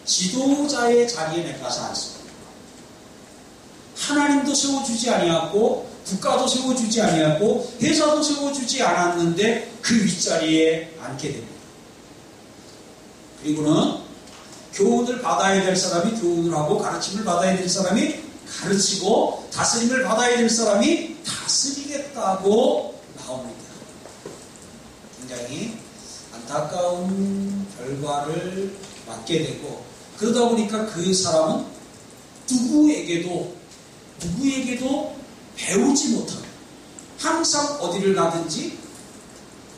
지도자의 자리에 내가서 앉습니다. 하나님도 세워주지 아니었고 국가도 세워주지 아니었고 회사도 세워주지 않았는데 그 윗자리에 앉게 됩니다. 그리고는 교훈을 받아야 될 사람이 교훈을 하고 가르침을 받아야 될 사람이 가르치고 다스림을 받아야 될 사람이 다스리겠다고 나옵니다. 굉장히 안타까운 결과를 맞게 되고 그러다 보니까 그 사람은 누구에게도 배우지 못하고 항상 어디를 가든지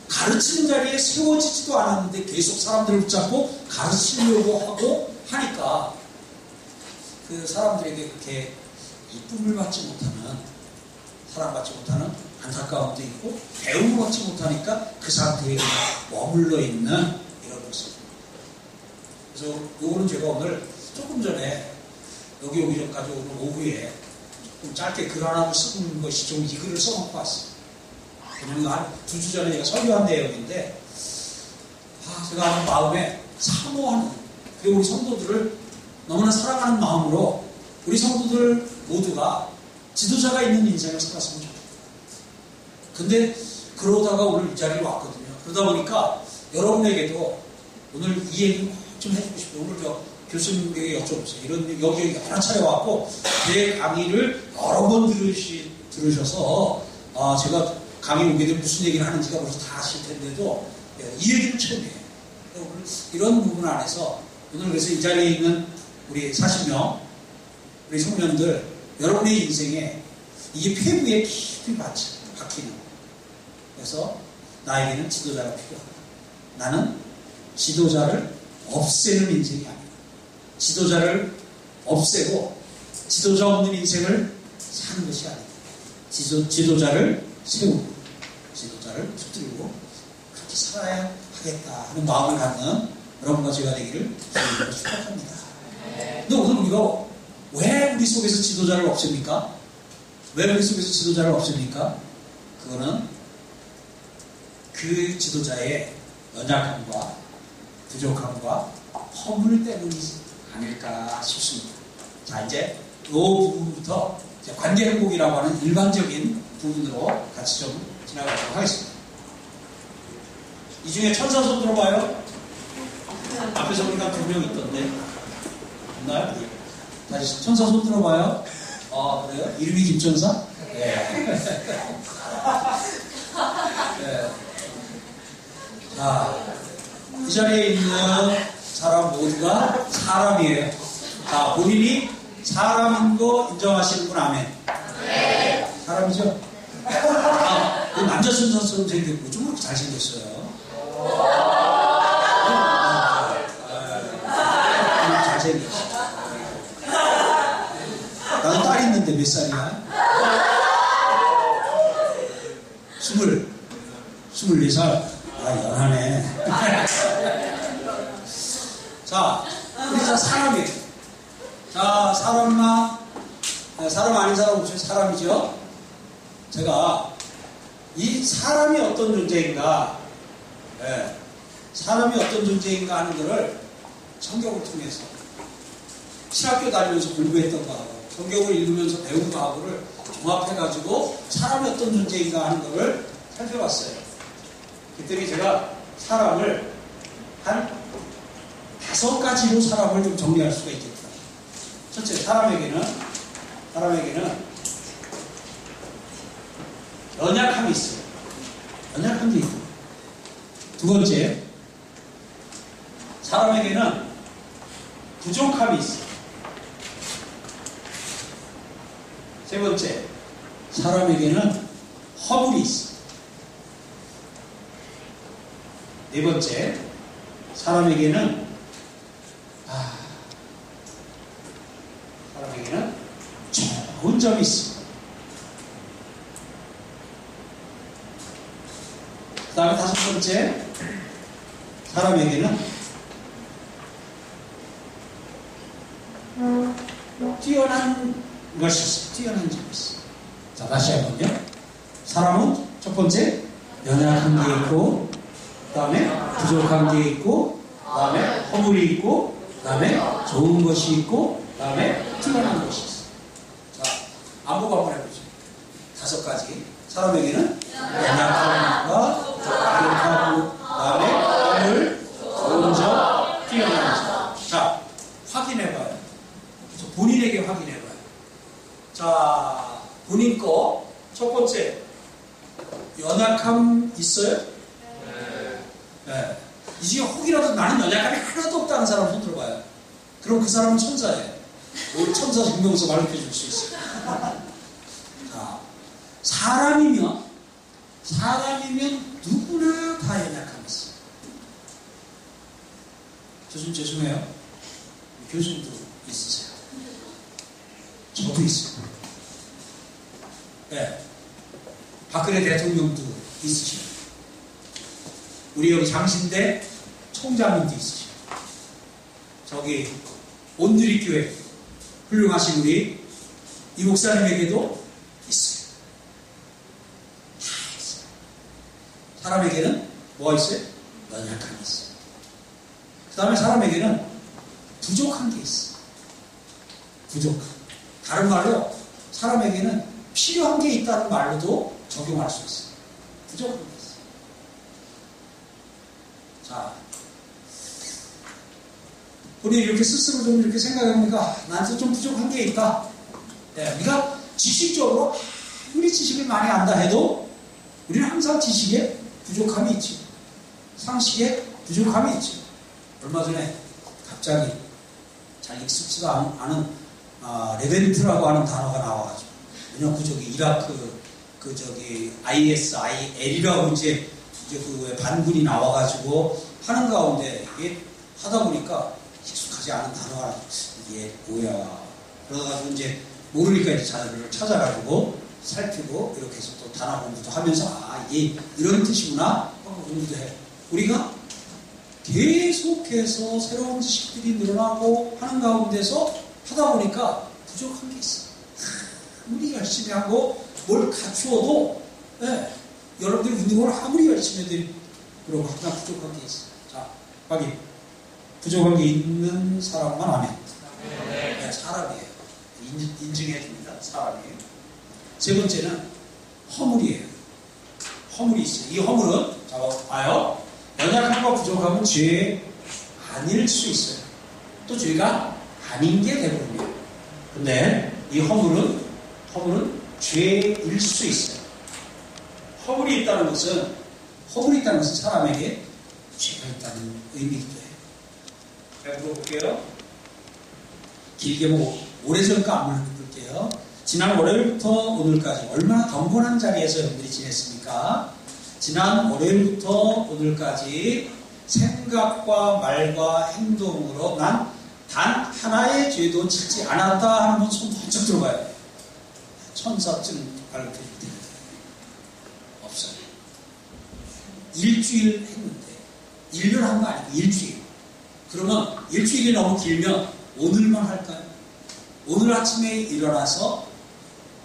가르치는 자리에 세워지지도 않았는데 계속 사람들을 붙잡고 가르치려고 하고 하니까 그 사람들에게 그렇게 이쁨을 받지 못하는, 사랑받지 못하는 안타까움도 있고 배움을 받지 못하니까 그 상태에 머물러 있는 이런 모습입니다. 그래서 요거는 제가 오늘 조금 전에 여기 오기 전까지 오늘 오후에 좀 짧게 글 하나 쓰는 것이 좀 이 글을 써놓고 왔어요. 그냥 한 2주 전에 제가 설교한 내용인데 제가 하는 마음에 사모하는, 그리고 우리 성도들을 너무나 사랑하는 마음으로 우리 성도들 모두가 지도자가 있는 인생을 살았으면 좋겠어요. 근데 그러다가 오늘 이 자리에 왔거든요. 그러다 보니까 여러분에게도 오늘 이 얘기 좀 해주고 싶어요. 오늘 저 교수님에게 여쭤보세요. 이런 여기 여러 차례 왔고 제 강의를 여러 번 들으셔서 제가 강의 오게 되면 무슨 얘기를 하는지가 벌써 다 아실 텐데도 이 얘기를 처음이에요. 오늘 이런 부분 안에서 오늘 그래서 이 자리에 있는 우리 40명 우리 청년들 여러분의 인생에 이게 폐부에 깊이 박히는, 그래서 나에게는 지도자가 필요하다. 나는 지도자를 없애는 인생이 아니다. 지도자를 없애고 지도자 없는 인생을 사는 것이 아니다. 지도자를 세우고 지도자를 붙들고 그렇게 살아야 하겠다 하는 마음을 갖는 여러분과 제가 되기를 주님으로 축복합니다. 근데 오늘 우리가 왜 우리 속에서 지도자를 없앱니까? 왜 우리 속에서 지도자를 없앱니까? 그거는 그 지도자의 연약함과 부족함과 허물 때문이지 아닐까 싶습니다. 자, 이제 이 부분부터 관계 행복이라고 하는 일반적인 부분으로 같이 좀 지나가도록 하겠습니다. 이 중에 천사 손 들어봐요. 앞에서 보니까 2명 있던데 없나요? 다시 천사 손 들어봐요. 그래요? 이름이 김천사? 네. 네. 자, 이 자리에 있는 사람 모두가 사람이에요. 자, 본인이 사람인 거 인정하시는 분 아멘. 네. 사람이죠? 그 남자 순서처럼 생겼고 좀 그렇게 잘생겼어요. 잘생겼어. 나는 딸 있는데 몇 살이야? 24살. 연하네. 자, 우리 다 사람이에요. 자, 사람 아닌 사람 없이 사람이죠? 제가 이 사람이 어떤 존재인가, 사람이 어떤 존재인가 하는 것을 성경을 통해서 신학교 다니면서 공부했던 거하고 성경을 읽으면서 배운 거하고를 종합해가지고 사람이 어떤 존재인가 하는 것을 살펴봤어요. 그랬더니 제가 사람을 한 5가지로 사람을 좀 정리할 수가 있겠다. 첫째, 사람에게는 연약함이 있어요. 연약함도 있고. 두 번째, 사람에게는 부족함이 있어요. 세 번째, 사람에게는 허물이 있어요. 네 번째, 사람에게는 좋은 점이 있습니다. 그 다음에 5번째, 사람에게는 뛰어난 것이 있어요. 뛰어난 점이 있어요. 자, 다시 한번요. 사람은 첫 번째, 연약한 게 있고, 그 다음에 부족한 게 있고, 그 다음에 허물이 있고, 그 다음에 좋은 것이 있고, 다음에 뛰어난 것이 있어. 자, 안보고 한번 해보죠. 5가지. 사람에게는 연약함과 부족하고, 다음에 오늘 좋은 점, 뛰어난 점. 자, 확인해봐요. 본인에게 확인해봐요. 자, 본인 거 첫 번째, 연약함 있어요? 네. 이 중에 혹이라도 나는 연약함이 하나도 없다는 사람 손 들어봐요. 그럼 그 사람은 천사예요. 우리 천사 증명서 말해줄 수 있어요. 자, 사람이면 누구나 다 연약함이 있어요. 저 좀 죄송해요. 교수님도 있으세요. 저도 있어요. 네. 박근혜 대통령도 있으시고, 우리 여기 장신대 총장님도 있으시고, 저기 온누리교회 훌륭하신 우리 이 목사님에게도 있어요. 다 있어요. 사람에게는 뭐가 있어요? 연약함이 있어요. 그 다음에 사람에게는 부족한 게 있어요. 부족한. 다른 말로 사람에게는 필요한 게 있다는 말로도 적용할 수 있어요. 부족한 게 있어요. 자, 우리 이렇게 스스로 좀 이렇게 생각해보니까 나한테 좀 부족한 게 있다. 네, 우리가 지식적으로 아무리 지식을 많이 안다 해도 우리는 항상 지식에 부족함이 있죠. 상식에 부족함이 있죠. 얼마 전에 갑자기 잘 익숙지가 않은 레벤트라고 하는 단어가 나와가지고, 왜냐면 저기 이라크 ISIL이라고 이제 그 반군이 나와가지고 하는 가운데 이게 하다 보니까 익숙하지 않은 단어가 이게 뭐야. 그래가지고 이제 모르니까 이제 자료를 찾아가지고 살피고 이렇게 해서 또 단어 공부도 하면서 이게 이런 뜻이구나 하고 공부도 해. 우리가 계속해서 새로운 지식들이 늘어나고 하는 가운데서 하다 보니까 부족한 게 있어요. 아무리 열심히 하고 뭘 갖추어도, 네, 여러분들이 운동을 아무리 열심히 해도 그러고 항상 부족한 게 있어요. 자, 확인. 부족한 게 있는 사람만 아멘. 네, 사람이에요. 인증해 줍니다. 사람이에요. 세 번째는 허물이에요. 허물이 있어요. 이 허물은, 자, 봐요. 연약함과 부족함은 죄 아닐 수 있어요. 또 죄가 아닌 게 되거든요. 근데 이 허물은 죄일 수 있어요. 허물이 있다는 것은 사람에게 죄가 있다는 의미기도 해요. 제가 물어볼게요. 길게 오래전 거 안 물어볼게요. 지난 월요일부터 오늘까지 얼마나 덩건한 자리에서 여러분들이 지냈습니까? 지난 월요일부터 오늘까지 생각과 말과 행동으로 난 단 하나의 죄도 짓지 않았다 하는 분 손 번쩍 들어봐요. 천사쯤 발표 드립니다. 없어요. 일주일 했는데 1년 한 거 아니고 일주일. 그러면 일주일이 너무 길면 오늘만 할까요? 오늘 아침에 일어나서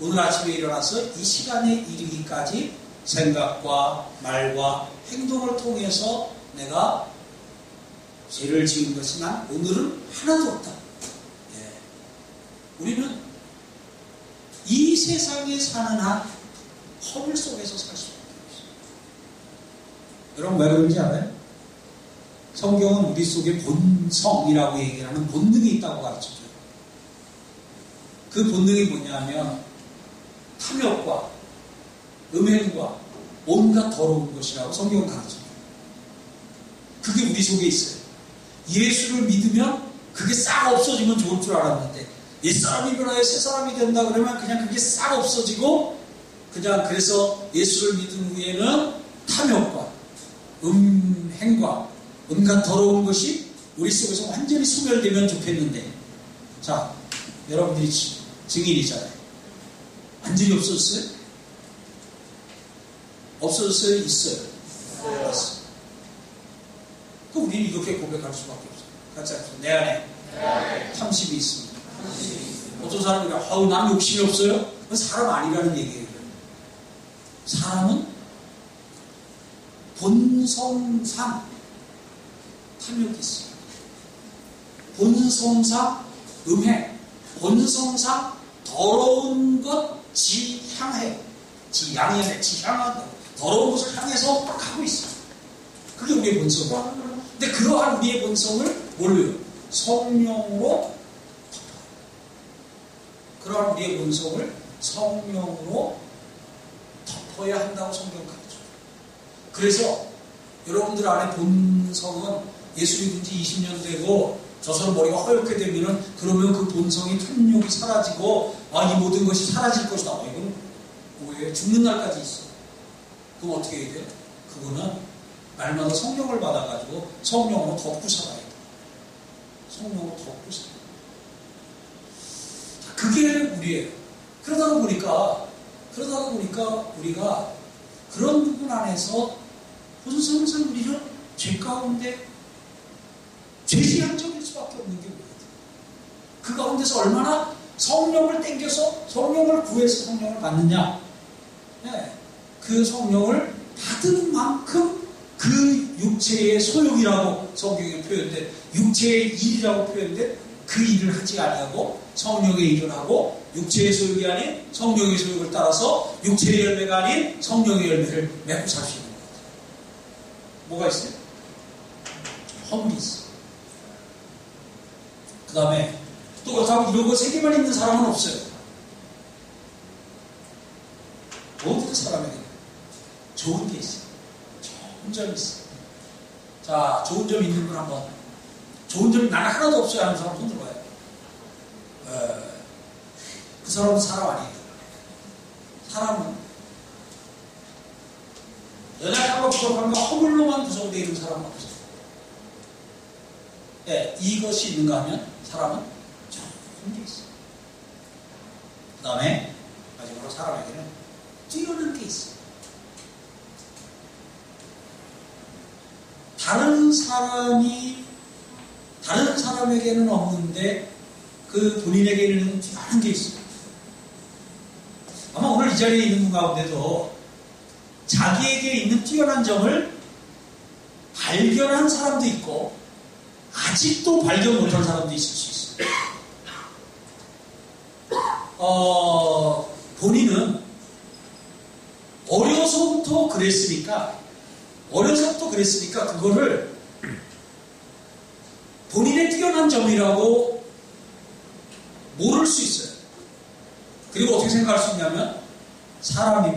이 시간에 이르기까지 생각과 말과 행동을 통해서 내가 죄를 지은 것이 난 오늘은 하나도 없다. 예. 우리는 이 세상에 사는 한 허물 속에서 살 수밖에 없어요. 여러분 왜 그런지 알아요? 성경은 우리 속에 본성이라고 얘기하는 본능이 있다고 가르쳐줘요. 그 본능이 뭐냐면 탐욕과 음행과 온갖 더러운 것이라고 성경은 가르쳐줘요. 그게 우리 속에 있어요. 예수를 믿으면 그게 싹 없어지면 좋을 줄 알았는데 옛사람이 변하여 새사람이 된다 그러면 그냥 그게 싹 없어지고 그냥 그래서 예수를 믿은 후에는 탐욕과 음행과 온갖 더러운 것이 우리 속에서 완전히 소멸되면 좋겠는데, 자, 여러분들이 증인이잖아요. 완전히 없어졌어요? 없어졌어요? 있어요? 있어요. 그럼 우리는 이렇게 고백할 수밖에 없어요. 같이 합시다. 내 안에 탐심이 있습니다. 어떤 사람이 난 욕심이 없어요? 그건 사람 아니라는 얘기예요. 사람은 본성상 탐욕이 있어요. 본성상 음해, 본성상 더러운 것 지향해, 지향하다. 더러운 것을 향해서 가고 있어요. 그게 우리의 본성이에요. 근데 그러한 우리의 본성을 뭘로요? 성령으로 덮어요. 그러한 우리의 본성을 성령으로 덮어야 한다고 성경 가르쳐요. 그래서 여러분들 안에 본성은 예수 믿은 지 20년 되고 저처럼 머리가 허옇게 되면은 그러면 그 본성의 탐욕이 사라지고 이 모든 것이 사라질 것이다. 이건 왜 죽는 날까지 있어. 그럼 어떻게 해야 돼요? 그거는 날마다 성령을 받아가지고 성령으로 덮고 살아야 돼요. 성령으로 덮고 살아야 돼요. 그게 우리예요. 그러다 보니까 우리가 그런 부분 안에서 본성상 우리는 죄 가운데 죄지향적일 수밖에 없는 게 뭐예요? 그 가운데서 얼마나 성령을 땡겨서 성령을 구해서 성령을 받느냐. 네. 그 성령을 받은 만큼 그 육체의 소욕이라고 성경에 표현돼, 육체의 일이라고 표현돼, 그 일을 하지 아니하고 성령의 일을 하고 육체의 소욕이 아닌 성령의 소욕을 따라서 육체의 열매가 아닌 성령의 열매를 맺고 살 수 있는 거예요. 뭐가 있어요? 허물이 있어요. 그 다음에 또 그렇다고 이런 거 세 개만 있는 사람은 없어요. 모든 사람에게 좋은 게 있어요. 좋은 점이 있어요. 자, 좋은 점 있는 분 한번. 좋은 점이 나는 하나도 없어요 하는 사람 손 들어봐요. 그 사람은 사람 아니에요. 사람은 연약하고 부족한 거 허물로만 구성되어 있는 사람은 없어요. 네, 이것이 있는가 하면 사람은 좋은 게 있어요. 그 다음에 마지막으로 사람에게는 뛰어난 게 있어요. 다른 사람에게는 없는데 그 본인에게는 뛰어난 게 있어요. 아마 오늘 이 자리에 있는 분 가운데도 자기에게 있는 뛰어난 점을 발견한 사람도 있고 아직도 발견 못한 사람도 있을 수 있어요. 본인은 어려서부터 그랬으니까 그거를 본인의 뛰어난 점이라고 모를 수 있어요. 그리고 어떻게 생각할 수 있냐면 사람은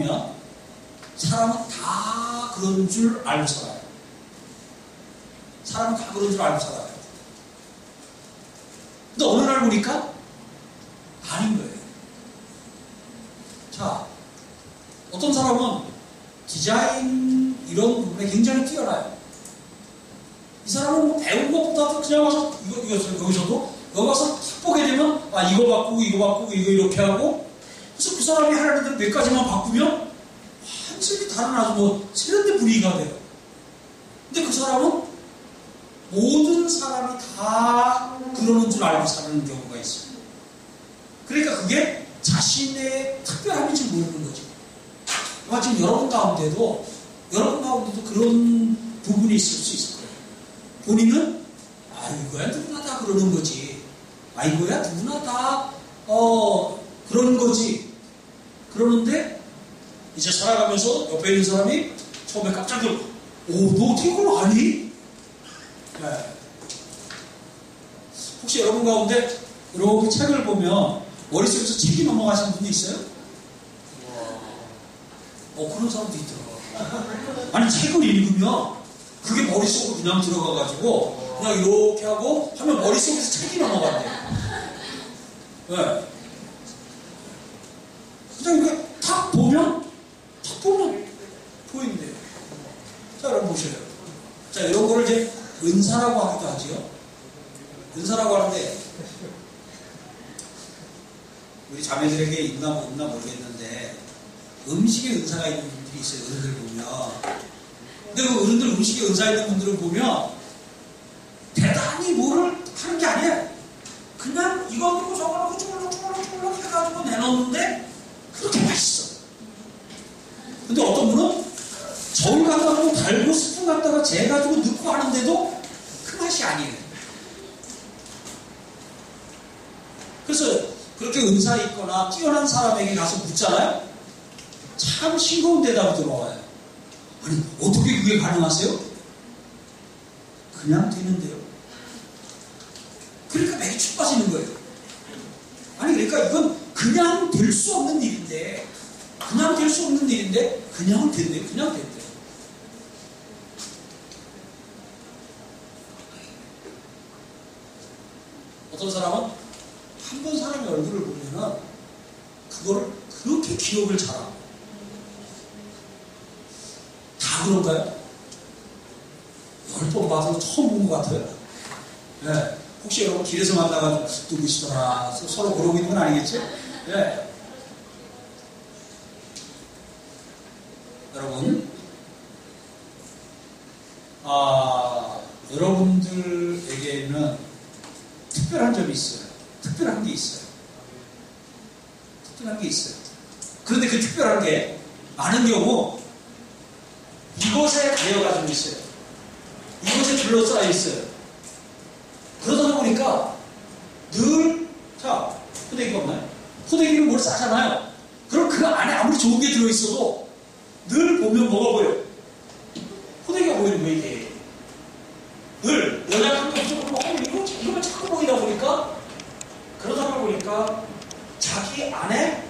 다 그런 줄 알고 살아요. 사람은 다 그런 줄 알고 살아요. 근데 어느 날 보니까 아닌 거예요. 자, 어떤 사람은 디자인 이런 부분에 굉장히 뛰어나요. 이 사람은 뭐 배운 것보다도 그냥 와서 여기서도 여기 와서 탁 보게 되면 이거 바꾸고 이거 이렇게 하고 그래서 그 사람이 하려는 몇 가지만 바꾸면 완전히 다른 아주 뭐 세련된 분위기가 돼요. 근데 그 사람은 모든 사람이 다 그러는 줄 알고 사는 경우가 있어요. 그러니까 그게 자신의 특별함인지 모르는 거죠. 아마 지금 여러분 가운데도 그런 부분이 있을 수 있을 거예요. 본인은 이거야 누구나 다 그러는 거지. 이거야 누구나 다 그러는 거지. 그러는데 이제 살아가면서 옆에 있는 사람이 처음에 깜짝 놀라. 너 어떻게 그걸 아니? 네. 혹시 여러분 가운데 이렇게 책을 보면 머릿속에서 책이 넘어가시는 분이 있어요? 그런 사람도 있더라고요. 아니 책을 읽으면 그게 머릿속으로 그냥 들어가가지고 그냥 이렇게 하고 하면 머릿속에서 책이 넘어간대요. 네. 그냥 이렇게 탁 보면 보이는데요. 자, 여러분 보셔요. 자, 이런 거를 이제 은사라고 하기도 하지요. 은사라고 하는데 우리 자매들에게 있나 모르겠는데 음식에 은사가 있는 분들이 있어요. 어른들 보면. 근데 그 어른들 음식에 은사 있는 분들을 보면 대단히 뭐를 하는 게 아니에요. 그냥 이거 넣고 저거 넣고 쭈글럭 해가지고 내놓는데 그렇게 맛있어. 근데 어떤 분은 저울 갖다가 달고 스푼 갖다가 재가지고 넣고 하는데도 그 맛이 아니에요. 그래서 그렇게 은사 있거나 뛰어난 사람에게 가서 묻잖아요. 참 싱거운 대답이 들어와요. 아니, 어떻게 그게 가능하세요? 그냥 되는데요. 그러니까 맥이 축 빠지는 거예요. 아니, 그러니까 이건 그냥 될 수 없는 일인데, 그냥 된대요. 그냥 된대요. 어떤 사람은 한 번 사람의 얼굴을 보면은 그거를 그렇게 기억을 잘하고. 다 그런가요? 10번 봐도 처음 본 것 같아요. 네. 혹시 여러분 길에서 만나가지고 누구시더라 서로 그러고 있는 건 아니겠죠? 네. 여러분, 여러분들에게는 특별한 점이 있어요. 특별한 게 있어요. 그런데 그 특별한 게 많은 경우 이곳에 되어가지고 있어요. 이곳에 둘러싸여 있어요. 그러다 보니까 늘, 자, 포대기가 없나요? 포대기를 뭘 싸잖아요. 그럼 그 안에 아무리 좋은 게 들어있어도 늘 보면 뭐가 보여요? 포대기가 보이는 거예요, 이게. 늘 연약한 거 없죠. 이거만 자꾸 보이다 보니까, 그러다 보니까 자기 안에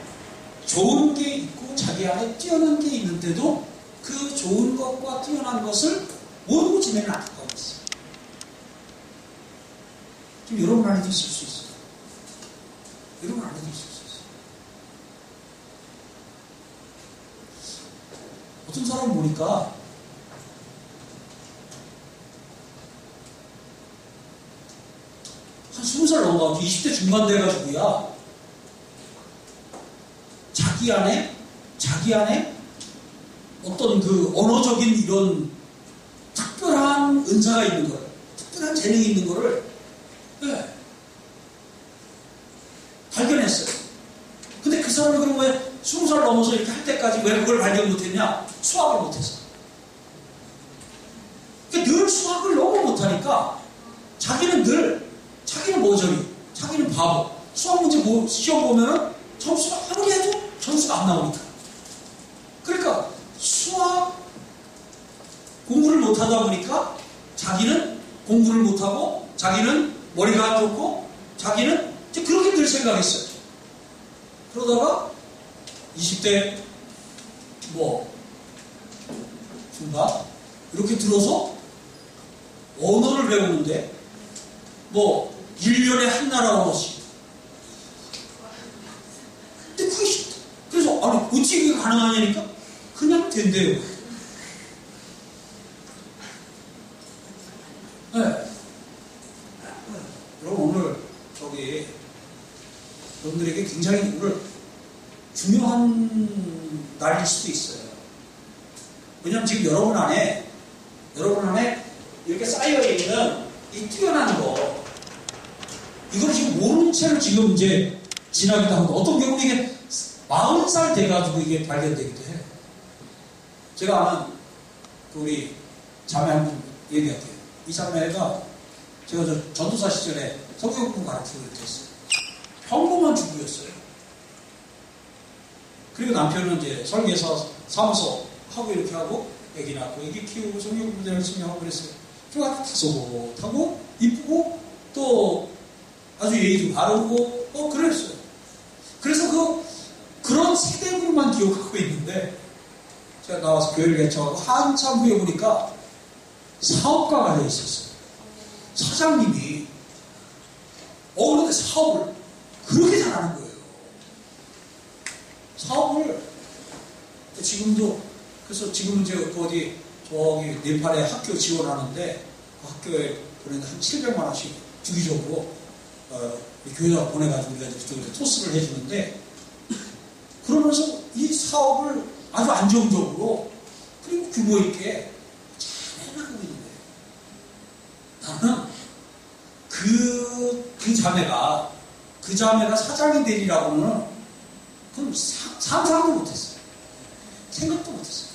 좋은 게 있고 자기 안에 뛰어난 게 있는데도 그 좋은 것과 뛰어난 것을 모르고 지내는 안타까움이 있어요. 좀 여러분 안에도 있을 수 있어요. 여러분 안에도 있을 수 있어요. 어떤 사람 보니까 한 20살 넘어가고 20대 중반 돼가지고야 자기 안에 어떤 그 언어적인 이런 특별한 은사가 있는 거예요. 특별한 재능이 있는 거를 네, 발견했어요. 근데 그 사람이 그럼 왜 20살 넘어서 이렇게 할 때까지 왜 그걸 발견 못했냐? 수학을 못해서. 그러니까 늘 수학을 너무 못하니까 자기는 모조리, 자기는 바보. 수학 문제 시험 보면은 점수가 아무리 해도 점수가 안 나오니까. 그러니까 수학 공부를 못하다 보니까 자기는 공부를 못하고 자기는 머리가 안 좋고 자기는 이제 그렇게 늘 생각했어요. 그러다가 20대 중반 이렇게 들어서 언어를 배우는데 1년에 한 나라 언어씩. 근데 그게 싫다. 그래서 아니 어찌 그게 가능하냐니까 그냥 된대요. 네. 여러분 오늘 여러분들에게 굉장히 오늘 중요한 날일 수도 있어요. 왜냐하면 지금 여러분 안에 이렇게 쌓여있는 이 뛰어난 거 이걸 지금 모르는 채로 지금 이제 지나기도 하고 어떤 경우는 이게 40살 돼가지고 이게 발견되기도 해요. 제가 아는 우리 자매 한 분 얘기할게요. 이 자매가 제가 전도사 시절에 성경 공부 가르치고 있었어요. 평범한 주부였어요. 그리고 남편은 이제 설계사 사무소 하고 이렇게 하고 애기 낳고 애기 키우고 성경 공부 열심히 하고 그랬어요. 좀 아주 다소곳하고 이쁘고 또 아주 예의도 바르고 그랬어요. 그래서 그런 세대들만 기억하고 있는데 제가 나와서 교회를 개척하고 한참 후에 보니까 사업가가 되어 있었어요. 사장님이 그런데 사업을 그렇게 잘하는 거예요. 사업을 지금도 그래서 지금은 이제 어디 저기 네팔에 학교 지원하는데 그 학교에 보내는 한 700만 원씩 주기적으로 교회에다 보내가지고 우리가 그쪽에 토스를 해주는데 그러면서 이 사업을 아주 안정적으로 그리고 규모 있게 잘 해나가고 있는 거예요. 나는 그 자매가 사장이 되리라고는 그건 상상도 못했어요. 생각도 못했어요.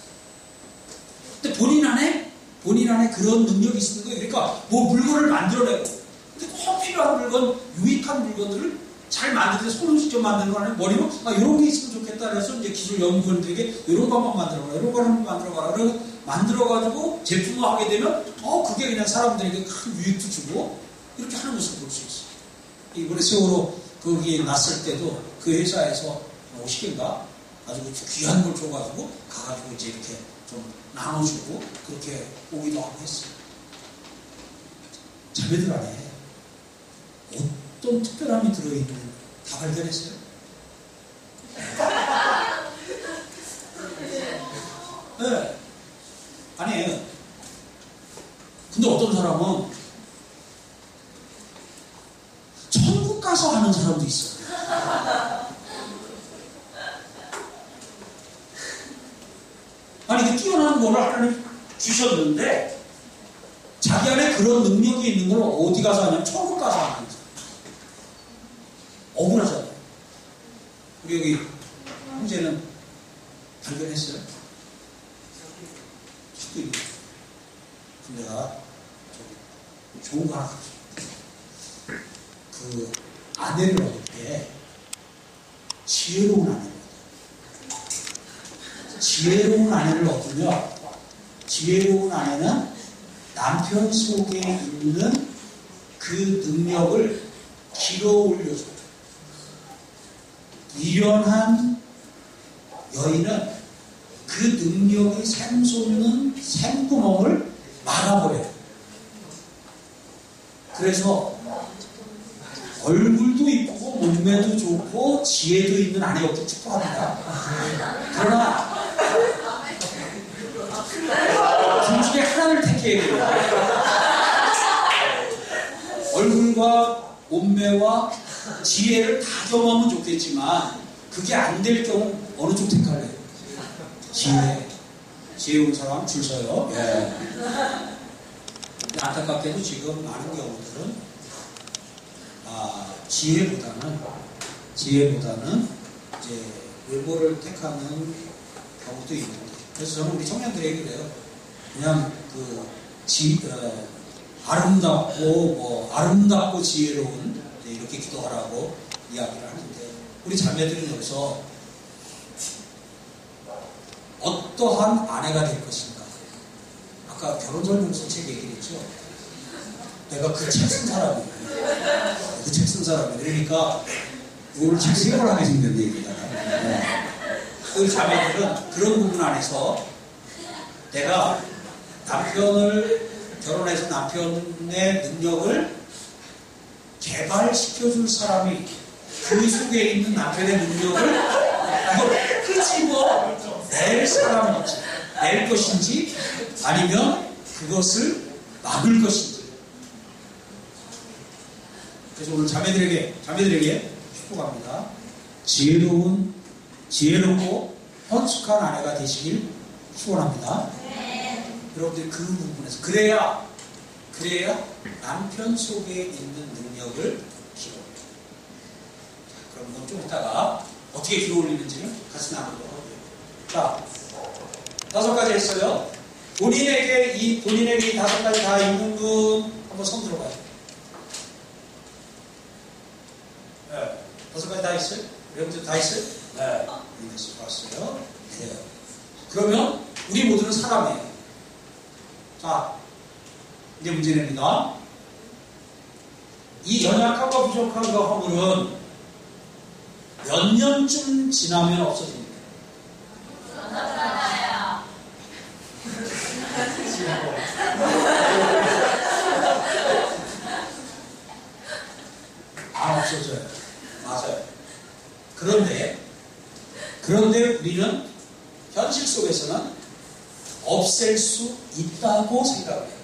근데 본인 안에 그런 능력이 있는 거예요. 그러니까 물건을 만들어내고 근데 꼭 필요한 물건, 유익한 물건들을 잘 만드는데 손으로 직접 만드는 거 아니에요? 머리로 이런 게 있으면 좋겠다 그래서 이제 기술 연구원들에게 이런 거 한번 만들어봐라, 이런 거 한번 만들어봐라. 그래서 만들어가지고 제품을 하게 되면 그게 그냥 사람들에게 큰 유익도 주고 이렇게 하는 것을 볼 수 있어요. 이번에 세월호 거기 났을 때도 그 회사에서 50개인가 아주 귀한 걸 줘가지고 가가지고 이제 이렇게 좀 나눠주고 그렇게 오기도 하고 했어요. 자매들 안에 어떤 특별함이 들어있는 다 발견했어요? 네. 아니에요. 근데 어떤 사람은 천국 가서 하는 사람도 있어요. 아니, 그 뛰어난 거를 하나님 주셨는데 자기 안에 그런 능력이 있는 걸 어디 가서 하냐면 천국 가서 하는 거죠. 억울하잖아요. 우리 여기 형제는 발견했어요? 자꾸 이거. 근데 내가 좋은 거 하나 가르쳐. 그 아내를 얻을 때 지혜로운 아내를 얻어요. 지혜로운 아내를 얻으면 지혜로운 아내는 남편 속에 있는 그 능력을 길어 올려줘요. 미련한 여인은 그 능력이 샘솟는 샘구멍을 막아버려요. 그래서 얼굴도 이쁘고 몸매도 좋고 지혜도 있는 아내 얻기 축복합니다. 그러나 둘 중에 하나를 택해야 돼요. 얼굴과 몸매와 지혜를 다 겸하면 좋겠지만 그게 안 될 경우 어느 쪽 택할래요? 지혜로운 사람 줄 서요. 예. 안타깝게도 지금 많은 경우들은 지혜보다는 이제 외모를 택하는 경우도 있는데, 그래서 저는 우리 청년들에게 그래요. 그냥 아름답고 지혜로운 이렇게 기도하라고 이야기를 하는데, 우리 자매들은 여기서 어떠한 아내가 될 것인가? 아까 결혼설명서 책 얘기를 했죠. 내가 그 책 쓴 사람이에요. 그 책 쓴 사람이에요. 그러니까 오늘 책 3권 하게 생겼네, 얘기가. 우리 자매들은 그런 부분 안에서 내가 결혼해서 남편의 능력을 개발시켜줄 사람이 그 속에 있는 남편의 능력을 낼 것인지 아니면 그것을 막을 것인지. 그래서 오늘 자매들에게 축복합니다. 지혜롭고 헌숙한 아내가 되시길 축원합니다. 여러분들이 그 부분에서 그래야 남편 속에 있는 능력을 길어올려요. 그럼 좀 이따가 어떻게 길어올리는지는 같이 나누도록 하고요. 자, 5가지 했어요. 본인에게 이 5가지 다 있는 분 한번 손 들어봐요. 네. 5가지 다 있어요? 여러분들 다 있어요? 네. 이래서 봤어요. 네. 그러면 우리 모두는 사람이에요. 자, 이제 문제 냅니다. 이 연약함과 부족한 그 허물은 몇 년쯤 지나면 없어집니까? 안 없어져요. 맞아요. 그런데 우리는 현실 속에서는 없앨 수 있다고 생각해요.